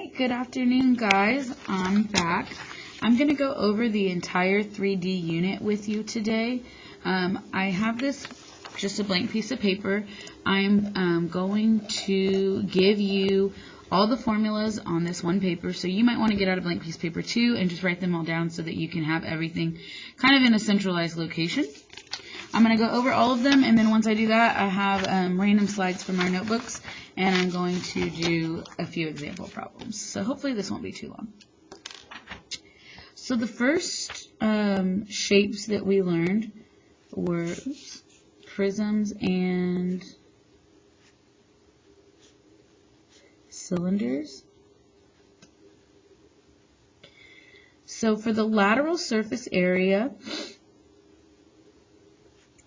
Alright, good afternoon guys. I'm back. I'm going to go over the entire 3D unit with you today. I have this just a blank piece of paper. I'm going to give you all the formulas on this one paper, so you might want to get out a blank piece of paper too and just write them all down so that you can have everything kind of in a centralized location. I'm going to go over all of them, and then once I do that, I have random slides from our notebooks, and I'm going to do a few example problems. So hopefully this won't be too long. So the first shapes that we learned were prisms and cylinders. So for the lateral surface area,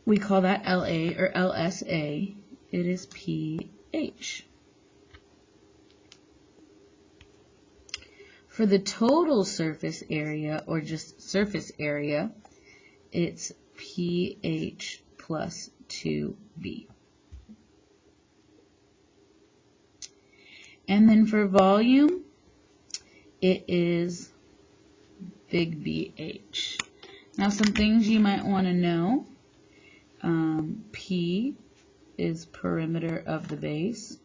we call that LA or LSA. It is pH. For the total surface area, or just surface area, it's pH plus 2B. And then for volume, it is big BH. Now some things you might want to know. P is perimeter of the base.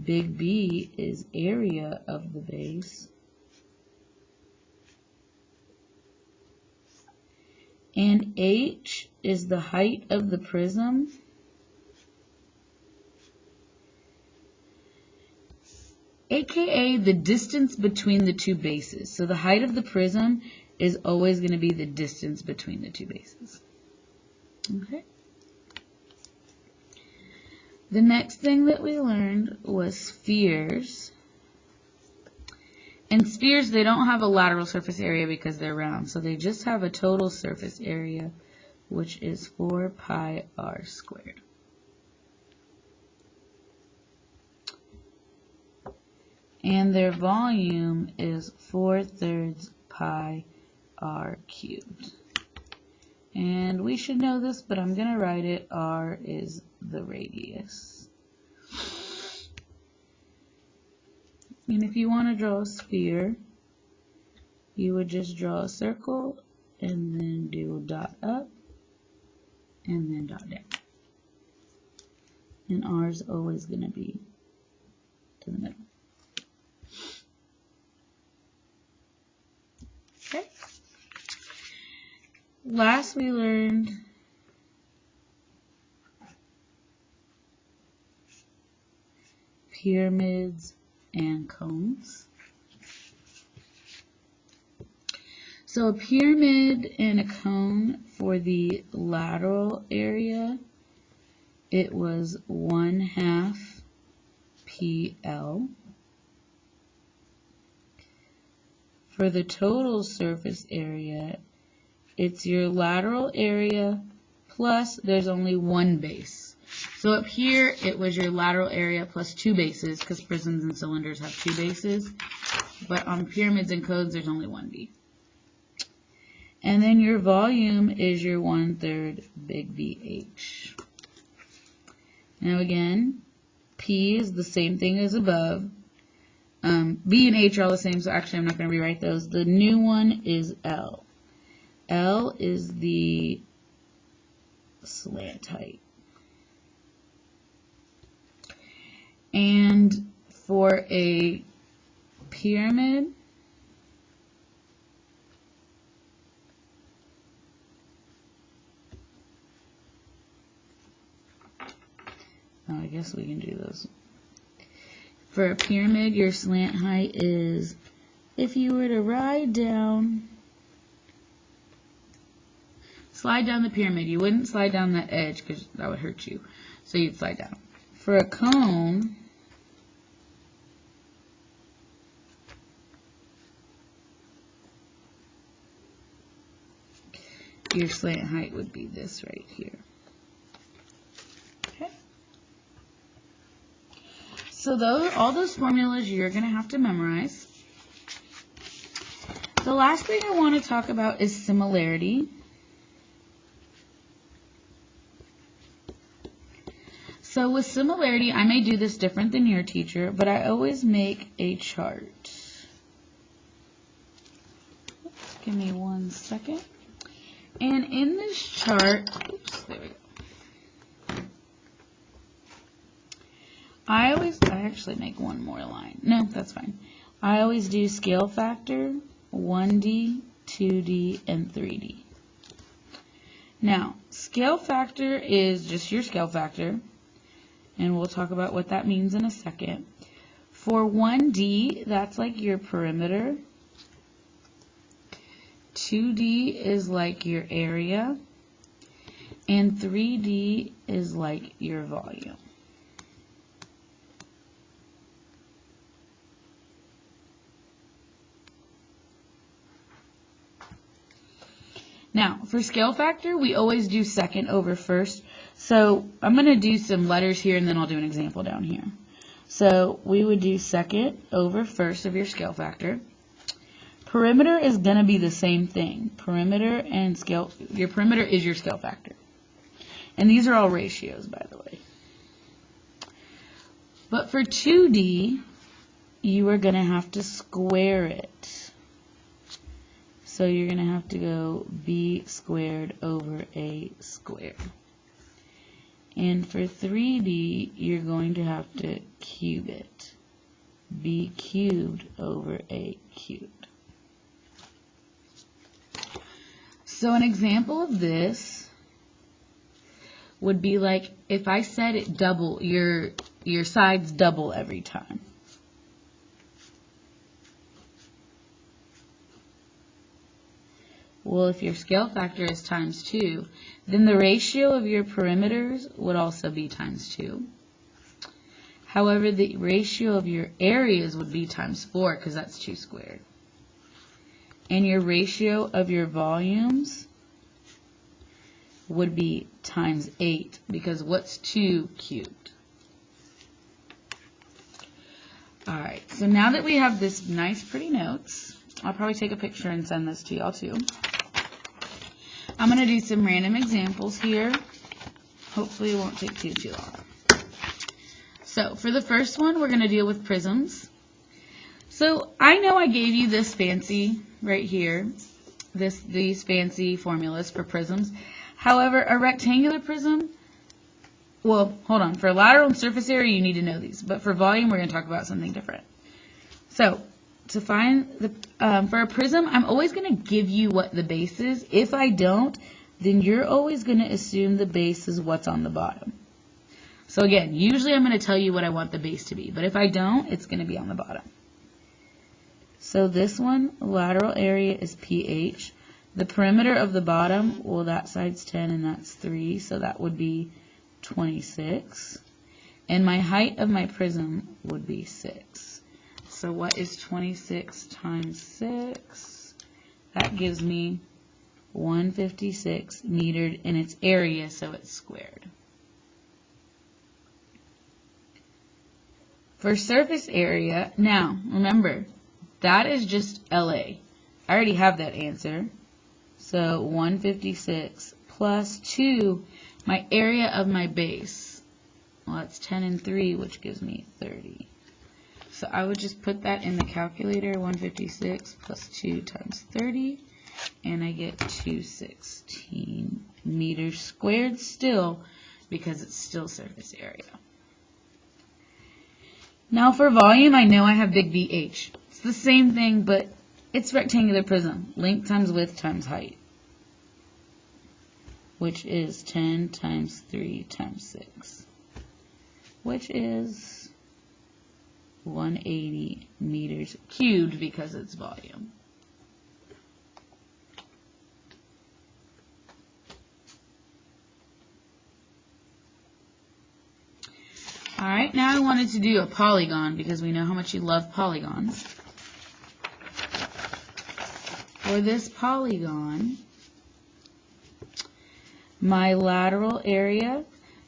Big B is area of the base. And H is the height of the prism. AKA the distance between the two bases. So the height of the prism is always going to be the distance between the two bases. Okay. The next thing that we learned was spheres. And spheres, they don't have a lateral surface area because they're round. So they just have a total surface area, which is 4 pi r squared. And their volume is 4/3 pi r cubed. And we should know this, but I'm going to write it. R is the radius. And if you want to draw a sphere, you would just draw a circle and then do a dot up and then dot down. And R is always going to be to the middle. Okay. Last we learned pyramids and cones. So a pyramid and a cone for the lateral area, it was 1/2 PL. For the total surface area, it's your lateral area plus there's only one base. So up here, it was your lateral area plus two bases because prisms and cylinders have two bases. But on pyramids and cones, there's only one B. And then your volume is your 1/3 big BH. Now again, P is the same thing as above. B and H are all the same, so actually I'm not going to rewrite those. The new one is L. L is the slant height. And for a pyramid, I guess we can do those. For a pyramid, your slant height is, if you were to slide down the pyramid, you wouldn't slide down that edge because that would hurt you. So you'd slide down. For a cone, your slant height would be this right here. Okay. So all those formulas you're going to have to memorize. The last thing I want to talk about is similarity. So with similarity, I may do this different than your teacher, but I always make a chart. Give me 1 second. And in this chart, oops, there we go. I actually make one more line. No, that's fine. I always do scale factor, 1D, 2D, and 3D. Now, scale factor is just your scale factor, and we'll talk about what that means in a second. For 1D, that's like your perimeter. 2D is like your area, and 3D is like your volume. Now, for scale factor, we always do second over first. So I'm going to do some letters here, and then I'll do an example down here. So we would do second over first of your scale factor. Perimeter is going to be the same thing. Perimeter and scale, your perimeter is your scale factor. And these are all ratios, by the way. But for 2D, you are going to have to square it. So you're going to have to go b squared over a squared. And for 3D, you're going to have to cube it. b cubed over a cubed. So an example of this would be like if I said it double, your sides double every time. Well, if your scale factor is times 2, then the ratio of your perimeters would also be times 2. However, the ratio of your areas would be times 4 because that's 2 squared. And your ratio of your volumes would be times 8 because what's 2 cubed? Alright, so now that we have this nice pretty notes, I'll probably take a picture and send this to y'all too. I'm going to do some random examples here. Hopefully it won't take too long. So for the first one, we're going to deal with prisms. So I know I gave you this fancy right here, these fancy formulas for prisms. However, a rectangular prism, well, hold on. For lateral and surface area, you need to know these. But for volume, we're going to talk about something different. So to find the for a prism, I'm always going to give you what the base is. If I don't, then you're always going to assume the base is what's on the bottom. So again, usually I'm going to tell you what I want the base to be, but if I don't, it's going to be on the bottom. So this one, lateral area is pH. The perimeter of the bottom, well, that side's 10 and that's 3, so that would be 26. And my height of my prism would be 6. So what is 26 times 6? That gives me 156 metered in its area, so it's squared. For surface area, now remember, that is just LA. I already have that answer. So 156 plus 2, my area of my base. Well, that's 10 and 3, which gives me 30. So I would just put that in the calculator, 156 plus 2 times 30, and I get 216 meters squared still, because it's still surface area. Now for volume, I know I have big VH. It's the same thing, but it's rectangular prism. Length times width times height, which is 10 times 3 times 6, which is 180 meters cubed because it's volume. Alright, now I wanted to do a polygon because we know how much you love polygons. For this polygon, my lateral area,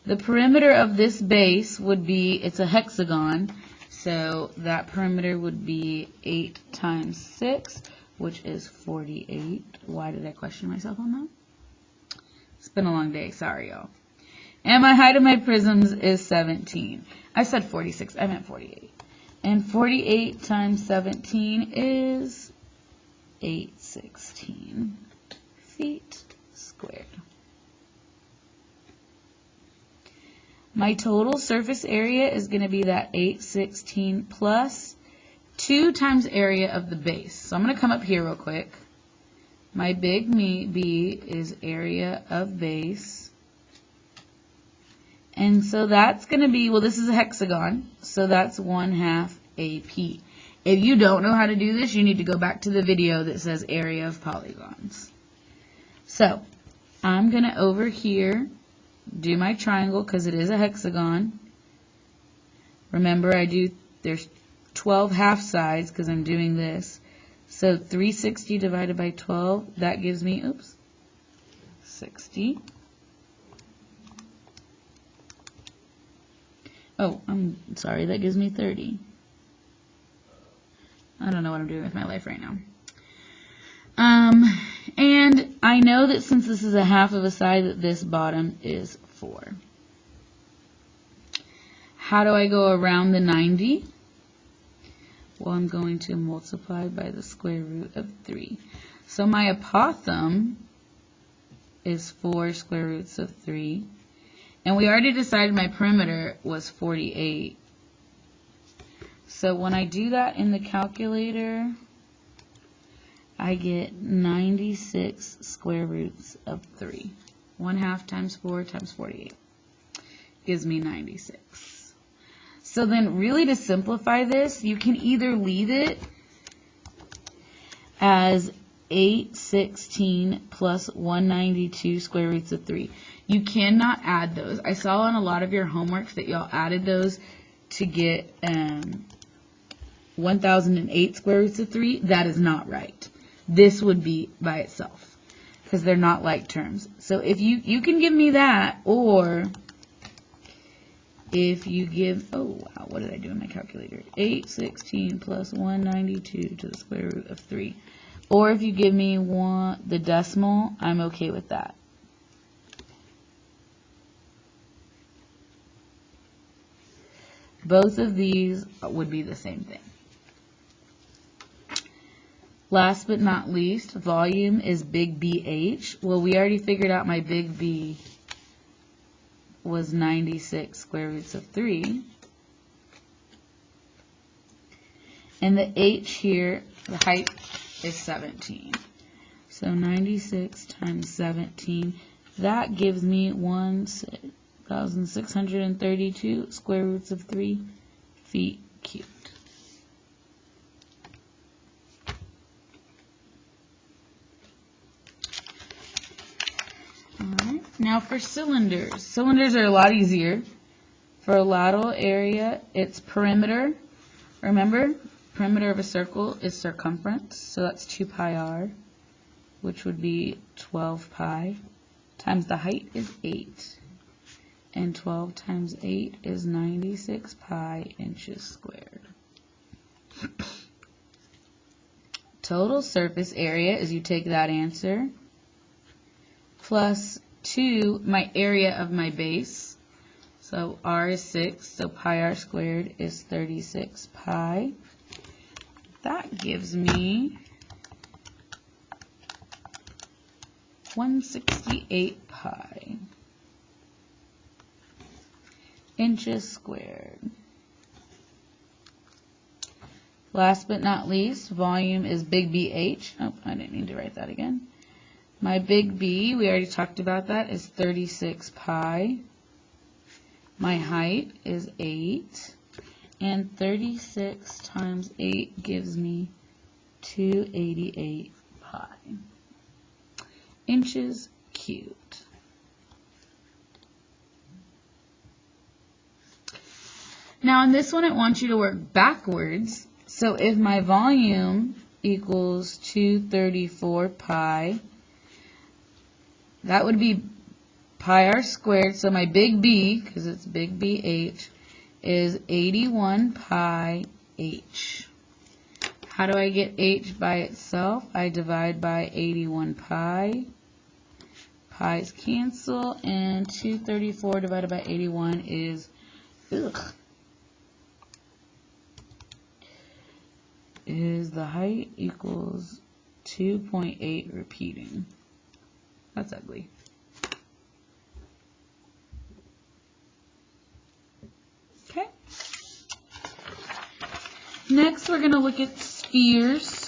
the perimeter of this base would be, it's a hexagon, so that perimeter would be 8 times 6, which is 48. Why did I question myself on that? It's been a long day, sorry y'all. And my height of my prisms is 17. I said 46. I meant 48. And 48 times 17 is 816 feet squared. My total surface area is going to be that 816 plus 2 times area of the base. So I'm going to come up here real quick. My big B is area of base. And so that's going to be, well, this is a hexagon, so that's 1/2 AP. If you don't know how to do this, you need to go back to the video that says area of polygons. So I'm going to over here do my triangle because it is a hexagon. Remember, there's 12 half sides because I'm doing this. So 360 divided by 12, that gives me, 60. Oh, I'm sorry, that gives me 30. I don't know what I'm doing with my life right now. And I know that since this is a half of a side, that this bottom is 4. How do I go around the 90? Well, I'm going to multiply by the square root of 3. So my apothem is 4 square roots of 3. And we already decided my perimeter was 48. So when I do that in the calculator, I get 96 square roots of 3. 1/2 times 4 times 48 gives me 96. So then really to simplify this, you can either leave it as 816 plus 192 square roots of 3. You cannot add those. I saw on a lot of your homeworks that y'all added those to get 1008 square roots of 3. That is not right. This would be by itself because they're not like terms. So if you can give me that, or if you give, oh wow, what did I do in my calculator? 816 plus 192 to the square root of 3. Or if you give me the decimal, I'm okay with that. Both of these would be the same thing. Last but not least, volume is big BH. Well, we already figured out my big B was 96 square roots of 3. And the H here, the height is 17. So 96 times 17, that gives me 1,632 square roots of 3 feet cubed. Alright, now for cylinders. Cylinders are a lot easier. For a lateral area, it's perimeter. Remember, perimeter of a circle is circumference, so that's 2 pi r, which would be 12 pi, times the height is 8. And 12 times 8 is 96 pi inches squared. Total surface area is you take that answer plus 2, my area of my base. So r is 6, so pi r squared is 36 pi. That gives me 168 pi inches squared. Last but not least, volume is big BH. Oh, I didn't need to write that again. My big B, we already talked about that, is 36 pi. My height is 8. And 36 times 8 gives me 288 pi inches cubed. Now on this one, I want you to work backwards. So if my volume equals 234 pi, that would be pi r squared. So my big B, because it's big BH, is 81 pi h. How do I get h by itself? I divide by 81 pi. Pi's cancel, and 234 divided by 81 is, is the height equals 2.8 repeating. That's ugly. Okay. Next, we're going to look at spheres.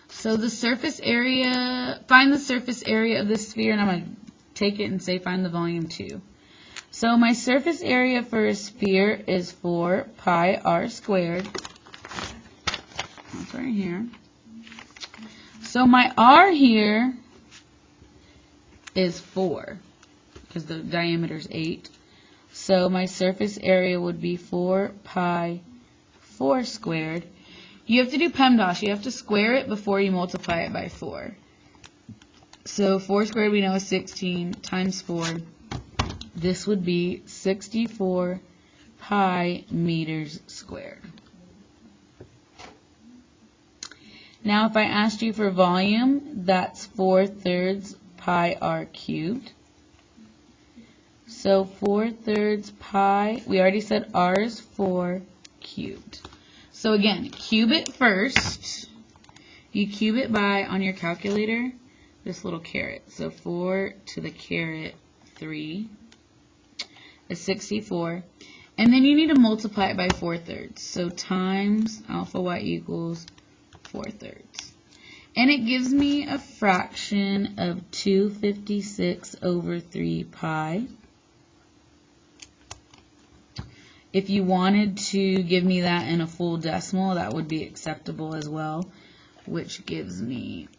So the surface area, find the surface area of this sphere, and I'm going to take it and say find the volume too. So my surface area for a sphere is 4 pi r squared. That's right here. So my r here is 4 because the diameter is 8. So my surface area would be 4 pi 4 squared. You have to do PEMDAS. You have to square it before you multiply it by 4. So 4 squared we know is 16 times 4. This would be 64 pi meters squared. Now if I asked you for volume, that's 4/3 pi r cubed. So 4/3 pi, we already said r is 4 cubed. So again, cube it first. You cube it by, on your calculator, this little caret. So 4 to the caret 3 is 64. And then you need to multiply it by 4/3. So times alpha y equals 4/3. And it gives me a fraction of 256/3 pi. If you wanted to give me that in a full decimal, that would be acceptable as well, which gives me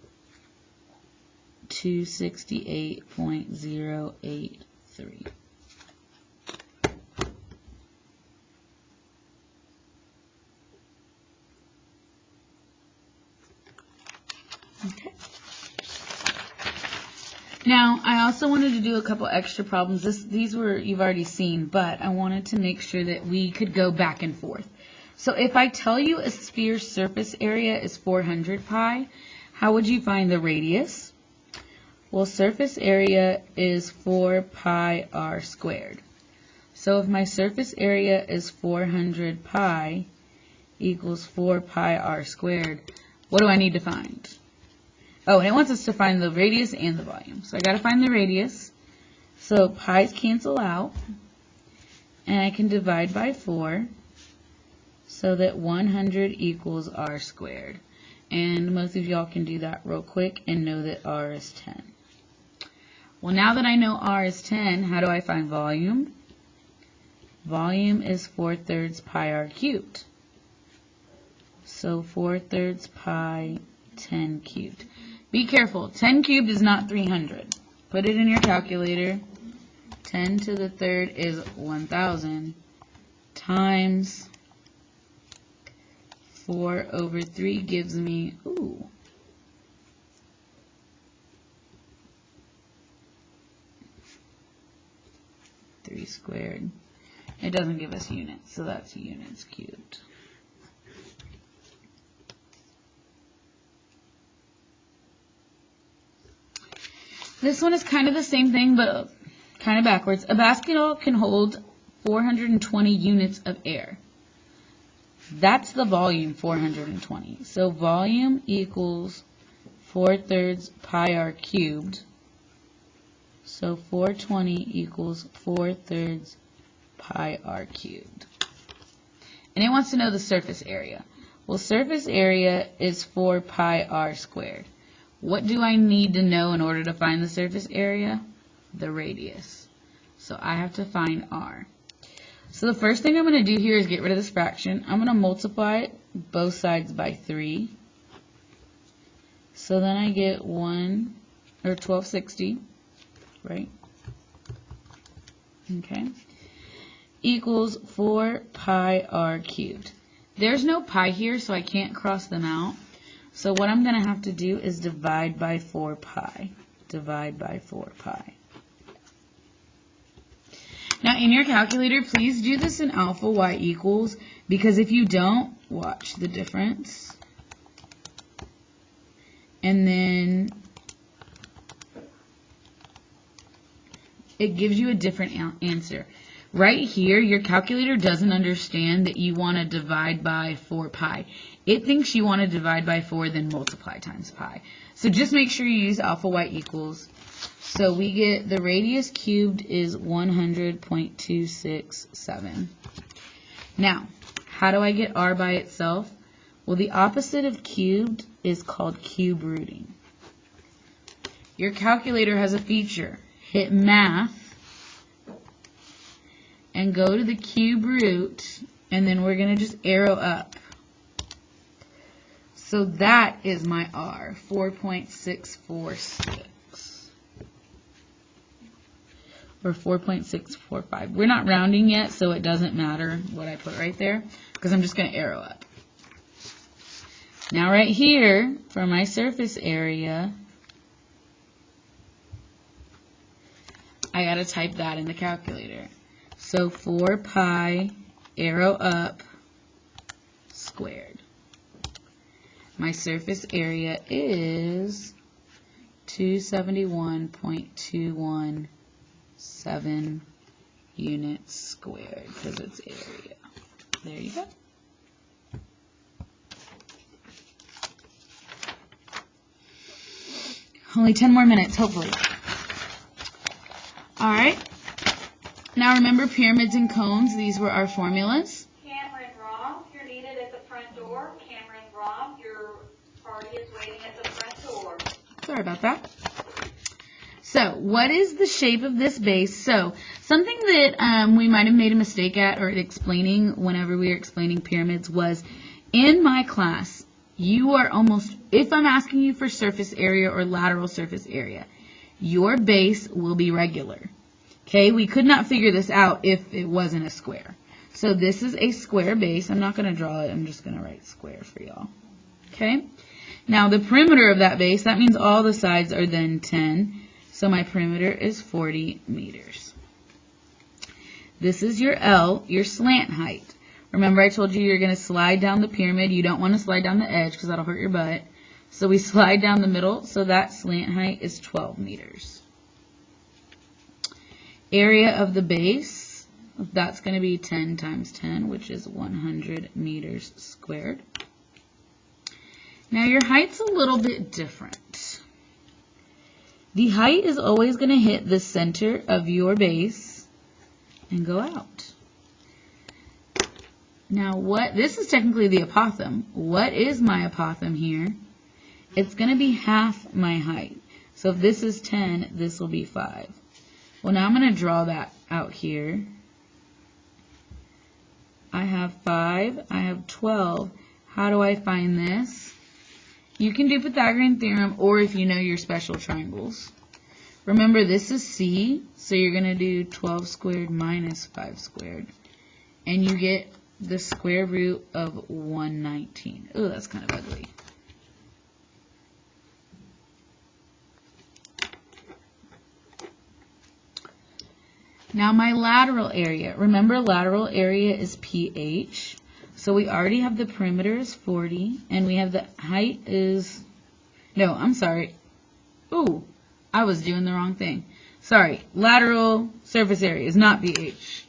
268.083. Okay. Now, I also wanted to do a couple extra problems. These you've already seen, but I wanted to make sure that we could go back and forth. So if I tell you a sphere's surface area is 400 pi, how would you find the radius? Well, surface area is 4 pi r squared. So if my surface area is 400 pi equals 4 pi r squared, what do I need to find? Oh, and it wants us to find the radius and the volume. So I got to find the radius. So pi's cancel out. And I can divide by 4 so that 100 equals r squared. And most of y'all can do that real quick and know that r is 10. Well, now that I know r is 10, how do I find volume? Volume is 4/3 pi r cubed. So 4/3 pi 10 cubed. Be careful, 10 cubed is not 300. Put it in your calculator. 10 to the third is 1,000 times 4/3 gives me, 3 squared. It doesn't give us units, so that's units cubed. This one is kind of the same thing, but kind of backwards. A basketball can hold 420 units of air. That's the volume, 420. So volume equals 4/3 pi r cubed. So 420 equals 4/3 pi r cubed. And it wants to know the surface area. Well, surface area is 4 pi r squared. What do I need to know in order to find the surface area? The radius. So I have to find r. So the first thing I'm going to do here is get rid of this fraction. I'm going to multiply both sides by 3. So then I get 1260, right? Okay. Equals 4 pi r cubed. There's no pi here, so I can't cross them out. So what I'm going to have to do is divide by 4 pi. Divide by 4 pi. Now in your calculator, please do this in alpha y equals, because if you don't, watch the difference. And then it gives you a different answer. Right here, your calculator doesn't understand that you want to divide by 4 pi. It thinks you want to divide by 4, then multiply times pi. So just make sure you use alpha y equals. So we get the radius cubed is 100.267. Now, how do I get r by itself? Well, the opposite of cubed is called cube rooting. Your calculator has a feature. Hit math and go to the cube root, and then we're going to just arrow up. So that is my r, 4.646. Or 4.645. We're not rounding yet, so it doesn't matter what I put right there, because I'm just going to arrow up. Now right here, for my surface area, I got to type that in the calculator. So 4 pi, arrow up, squared. My surface area is 271.217 units squared, because it's area. There you go. Only 10 more minutes, hopefully. All right. Now remember pyramids and cones. These were our formulas. Cameron Rob, you're needed at the front door. Cameron Rob, your party is waiting at the front door. Sorry about that. So what is the shape of this base? So something that we might have made a mistake at or explaining whenever we were explaining pyramids was in my class, you are almost, if I'm asking you for surface area or lateral surface area, your base will be regular. Okay, we could not figure this out if it wasn't a square. So this is a square base. I'm not going to draw it. I'm just going to write square for y'all. Okay, now the perimeter of that base, that means all the sides are then 10. So my perimeter is 40 meters. This is your L, your slant height. Remember I told you you're going to slide down the pyramid. You don't want to slide down the edge because that'll hurt your butt. So we slide down the middle, so that slant height is 12 meters. Area of the base, that's going to be 10 times 10, which is 100 meters squared. Now your height's a little bit different. The height is always going to hit the center of your base and go out. Now this is technically the apothem. What is my apothem here? It's going to be half my height. So if this is 10, this will be 5. Well, now I'm going to draw that out here. I have 5, I have 12. How do I find this? You can do Pythagorean theorem, or if you know your special triangles. Remember, this is C, so you're going to do 12 squared minus 5 squared. And you get the square root of 119. Oh, that's kind of ugly. Now my lateral area. Remember, lateral area is pH. So we already have the perimeter is 40, and we have the height is, no, I'm sorry. Ooh, I was doing the wrong thing. Sorry, lateral surface area is not pH.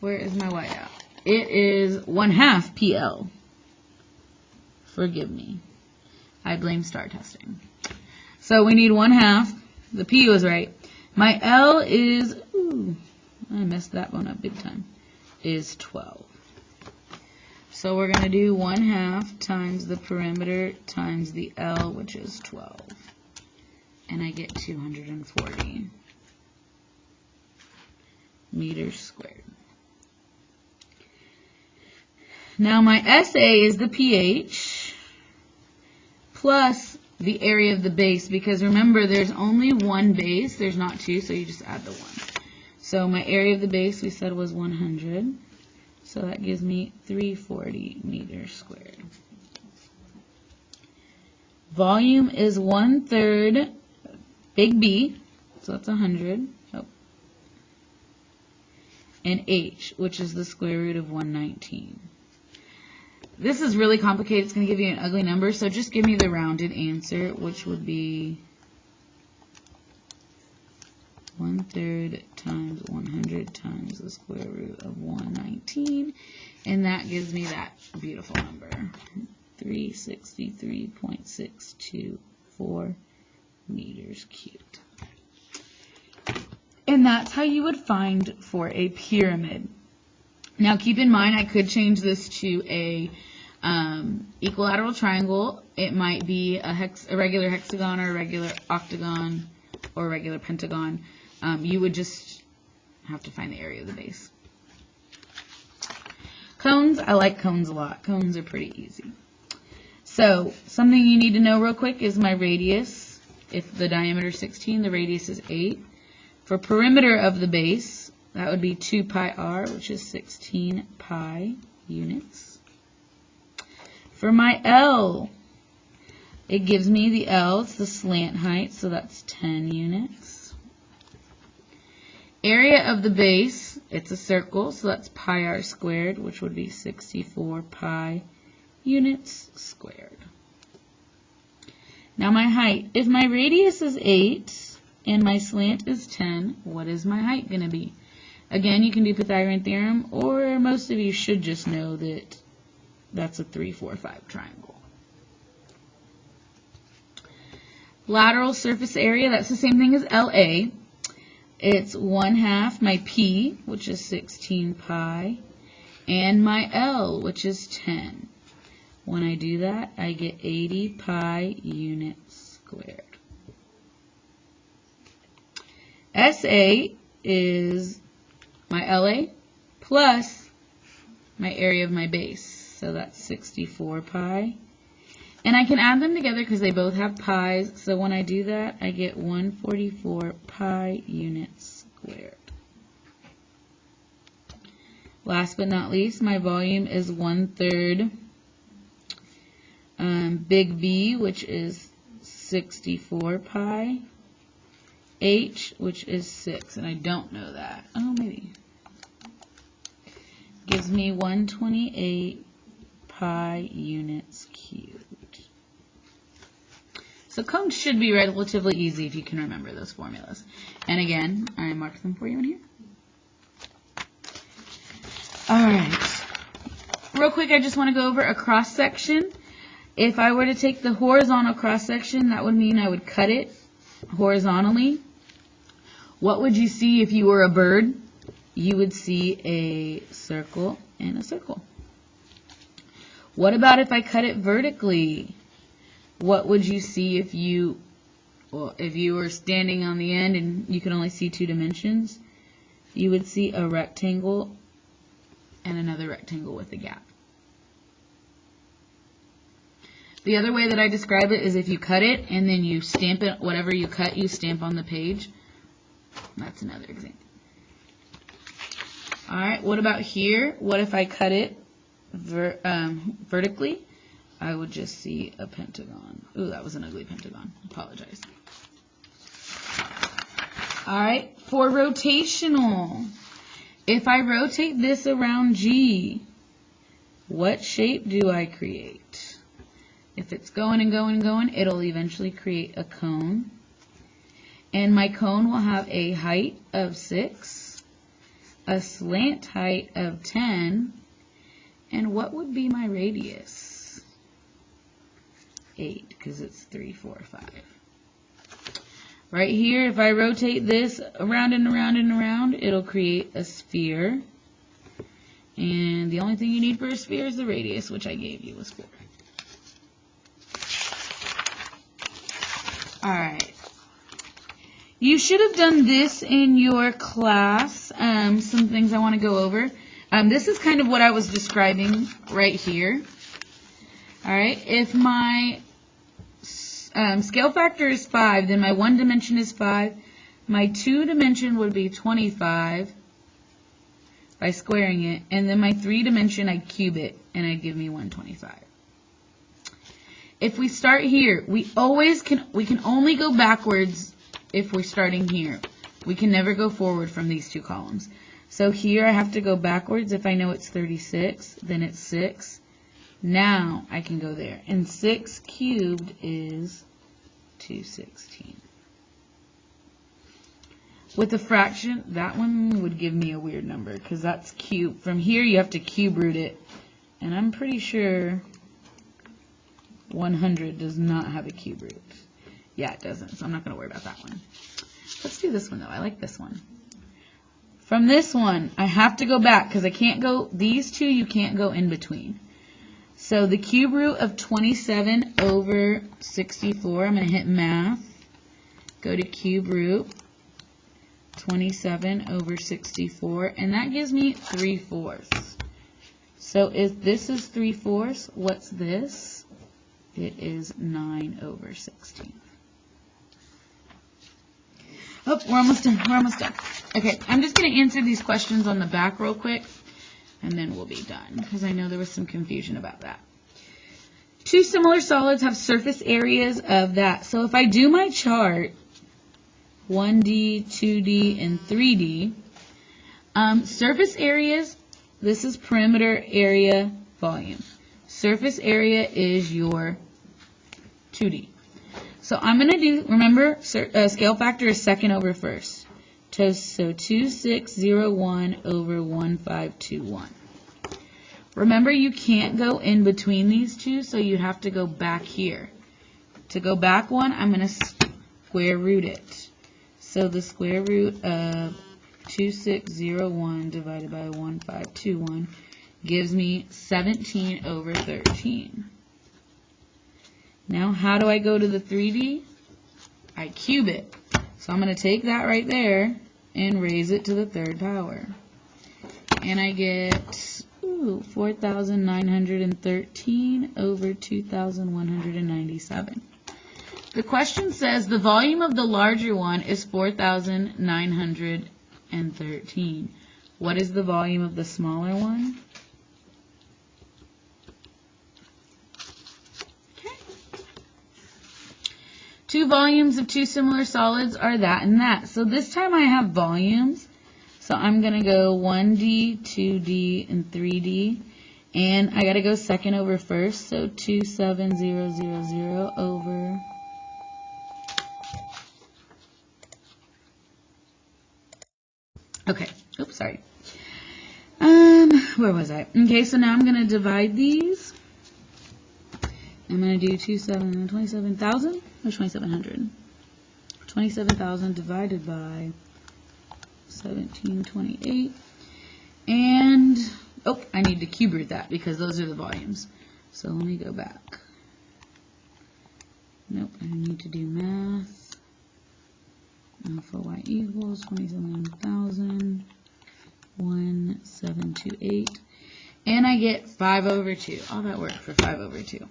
Where is my whiteout? It is 1/2 PL. Forgive me. I blame star testing. So we need 1/2. The P was right. My L is, ooh, I messed that one up big time, is 12. So we're going to do 1/2 times the perimeter times the L, which is 12. And I get 240 meters squared. Now my SA is the pH plus the area of the base, because remember there's only one base, there's not two, so you just add the 1. So my area of the base we said was 100, so that gives me 340 meters squared. Volume is 1/3 big B, so that's 100. Oh. And H, which is the square root of 119. This is really complicated. It's going to give you an ugly number, so just give me the rounded answer, which would be 1/3 times 100 times the square root of 119, and that gives me that beautiful number, 363.624 meters cubed. And that's how you would find for a pyramid. Now keep in mind, I could change this to a equilateral triangle. It might be a regular hexagon or a regular octagon or a regular pentagon. You would just have to find the area of the base. Cones, I like cones a lot. Cones are pretty easy. So something you need to know real quick is my radius. If the diameter is 16, the radius is 8. For perimeter of the base, that would be 2 pi r, which is 16 pi units. For my L, it gives me the L, it's the slant height, so that's 10 units. Area of the base, it's a circle, so that's pi r squared, which would be 64 pi units squared. Now my height, if my radius is 8 and my slant is 10, what is my height going to be? Again, you can do Pythagorean theorem, or most of you should just know that that's a 3, 4, 5 triangle. Lateral surface area, that's the same thing as LA. It's 1/2 my P, which is 16 pi, and my L, which is 10. When I do that, I get 80 pi units squared. SA is my LA plus my area of my base. So that's 64 pi. And I can add them together because they both have pi's. So when I do that, I get 144 pi units squared. Last but not least, my volume is 1/3 big V, which is 64 pi. H, which is 6, and I don't know that. Oh, maybe. Gives me 128 pi units cubed. So cones should be relatively easy if you can remember those formulas. And again, I marked them for you in here. Alright. Real quick, I just want to go over a cross section. If I were to take the horizontal cross section, that would mean I would cut it horizontally. What would you see if you were a bird? You would see a circle and a circle. What about if I cut it vertically? What would you see if you were standing on the end and you could only see 2 dimensions? You would see a rectangle and another rectangle with a gap. The other way that I describe it is if you cut it and then you stamp it, whatever you cut, you stamp on the page. That's another example. Alright, what about here? What if I cut it vertically? I would just see a pentagon. Ooh, that was an ugly pentagon. Apologize. Alright, for rotational, if I rotate this around G, what shape do I create? If it's going and going and going, it'll eventually create a cone. And my cone will have a height of 6, a slant height of 10, and what would be my radius? 8, because it's 3, 4, 5. Right here, if I rotate this around and around and around, it'll create a sphere. And the only thing you need for a sphere is the radius, which I gave you was 4. Alright. You should have done this in your class. Some things I want to go over. This is kind of what I was describing right here. Alright, if my scale factor is 5, then my 1 dimension is 5. My 2 dimension would be 25 by squaring it. And then my 3 dimension, I'd cube it, and it'd give me 125. If we start here, we can only go backwards if we're starting here. We can never go forward from these 2 columns. So here I have to go backwards. If I know it's 36, then it's 6. Now I can go there. And 6 cubed is 216. With a fraction, that one would give me a weird number because that's cube. From here, you have to cube root it. And I'm pretty sure 100 does not have a cube root. Yeah, it doesn't, so I'm not going to worry about that one. Let's do this one, though. I like this one. From this one, I have to go back because I can't go, these two you can't go in between. So the cube root of 27 over 64, I'm going to hit math, go to cube root, 27 over 64, and that gives me 3/4. So if this is 3/4, what's this? It is 9 over 16. Oh, we're almost done. We're almost done. Okay, I'm just going to answer these questions on the back real quick, and then we'll be done, because I know there was some confusion about that. Two similar solids have surface areas of that. So if I do my chart, 1D, 2D, and 3D, surface areas, this is perimeter area volume. Surface area is your 2D. So I'm going to do, remember, scale factor is second over first. So 2601 over 1521. Remember, you can't go in between these two, so you have to go back here. To go back one, I'm going to square root it. So the square root of 2601 divided by 1521 gives me 17 over 13. Now, how do I go to the 3D? I cube it. So I'm going to take that right there and raise it to the third power. And I get 4,913 over 2,197. The question says the volume of the larger one is 4,913. What is the volume of the smaller one? Two volumes of two similar solids are that and that. So this time I have volumes. So I'm going to go 1D, 2D, and 3D. And I got to go second over first. So 27000 over. Okay. Oops, sorry. Where was I? Okay, so now I'm going to divide these. I'm going to do 27,000 or 2,700. 27,000 divided by 1728. And, oh, I need to cube root that because those are the volumes. So let me go back. Nope, I need to do math. Alpha y equals 27,000, 1728. And I get 5 over 2. All that work for 5 over 2.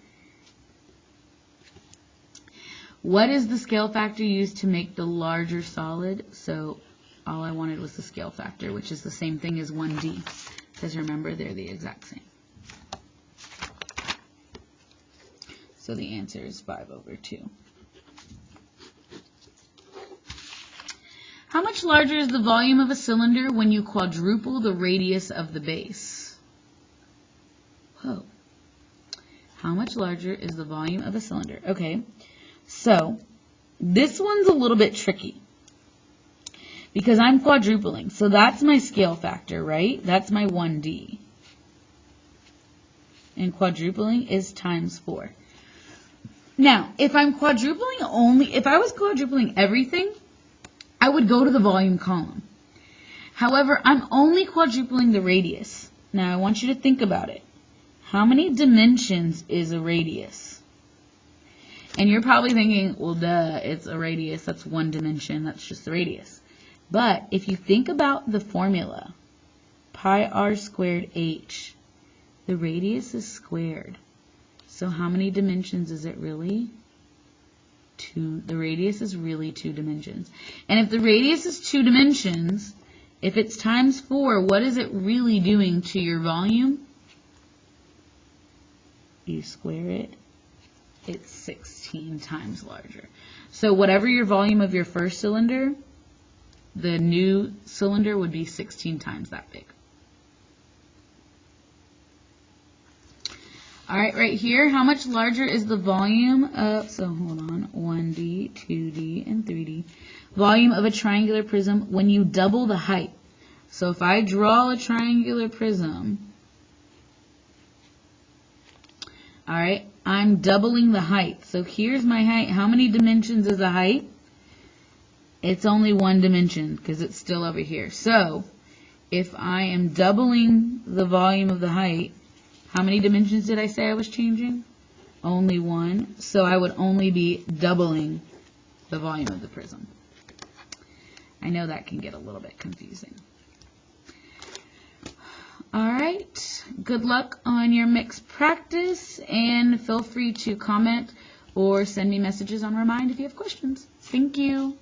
What is the scale factor used to make the larger solid? So all I wanted was the scale factor, which is the same thing as 1D. Because remember, they're the exact same. So the answer is 5 over 2. How much larger is the volume of a cylinder when you quadruple the radius of the base? Whoa. How much larger is the volume of a cylinder? Okay. So, this one's a little bit tricky because I'm quadrupling. So that's my scale factor, right? That's my 1D. And quadrupling is times 4. Now, if I'm quadrupling if I was quadrupling everything, I would go to the volume column. However, I'm only quadrupling the radius. Now, I want you to think about it. How many dimensions is a radius? And you're probably thinking, well, duh, it's a radius. That's one dimension. That's just the radius. But if you think about the formula, pi r squared h, the radius is squared. So how many dimensions is it really? 2. The radius is really 2 dimensions. And if the radius is 2 dimensions, if it's times 4, what is it really doing to your volume? You square it. It's 16 times larger. So whatever your volume of your first cylinder, the new cylinder would be 16 times that big. All right, right here, how much larger is the volume of, so hold on, 1D, 2D, and 3D. Volume of a triangular prism when you double the height. So if I draw a triangular prism, all right, I'm doubling the height. So here's my height. How many dimensions is a height? It's only one dimension because it's still over here. So if I am doubling the volume of the height, how many dimensions did I say I was changing? Only one. So I would only be doubling the volume of the prism. I know that can get a little bit confusing. All right. Good luck on your mixed practice, and feel free to comment or send me messages on Remind if you have questions. Thank you.